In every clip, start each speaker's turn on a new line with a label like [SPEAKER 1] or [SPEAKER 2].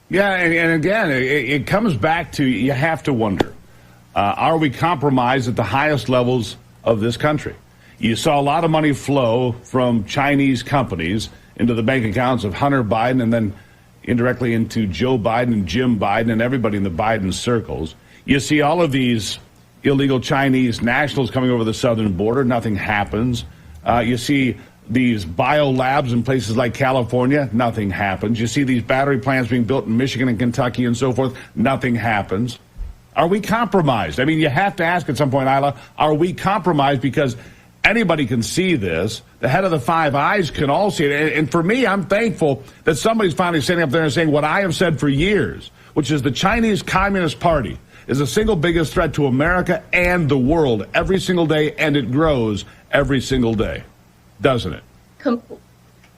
[SPEAKER 1] Yeah, and again, it comes back to you have to wonder, are we compromised at the highest levels of this country? You saw a lot of money flow from Chinese companies into the bank accounts of Hunter Biden and then indirectly into Joe Biden and Jim Biden and everybody in the Biden circles. You see all of these illegal Chinese nationals coming over the southern border. Nothing happens. You see these biolabs in places like California. Nothing happens. You see these battery plants being built in Michigan and Kentucky and so forth. Nothing happens. Are we compromised? I mean, you have to ask at some point, Isla, are we compromised? Because anybody can see this. The head of the Five Eyes can all see it. And for me, I'm thankful that somebody's finally standing up there and saying what I have said for years, which is the Chinese Communist Party is the single biggest threat to America and the world every single day, and it grows every single day, doesn't it?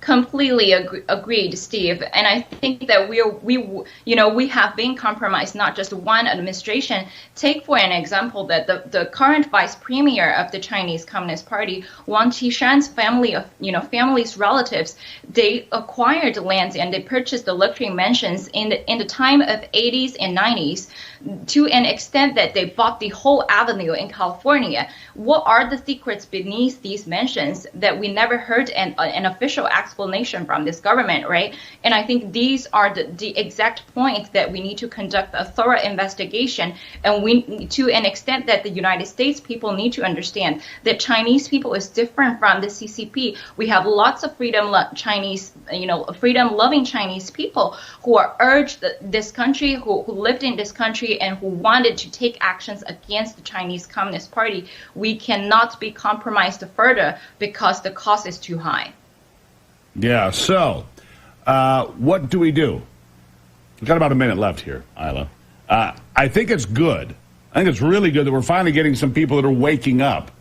[SPEAKER 2] Completely agreed, Steve. And I think that we have been compromised, not just one administration. Take for an example that the current vice premier of the Chinese Communist Party, Wang Qishan's family's relatives, they acquired lands and they purchased the luxury mansions in the time of 80s and 90s to an extent that they bought the whole avenue in California. What are the secrets beneath these mansions that we never heard an official explanation from this government, right? And I think these are the exact points that we need to conduct a thorough investigation. And we, to an extent that the United States people need to understand that Chinese people is different from the CCP. We have lots of freedom-loving Chinese people who are urged this country, who lived in this country and who wanted to take actions against the Chinese Communist Party. We cannot be compromised further because the cost is too high.
[SPEAKER 1] Yeah, so what do we do? We've got about a minute left here, Isla. I think it's good. I think it's really good that we're finally getting some people that are waking up.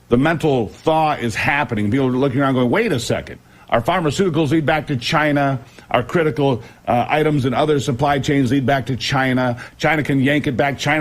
[SPEAKER 1] The mental thaw is happening. People are looking around going, wait a second. Our pharmaceuticals lead back to China. Our critical items and other supply chains lead back to China. China can yank it back. China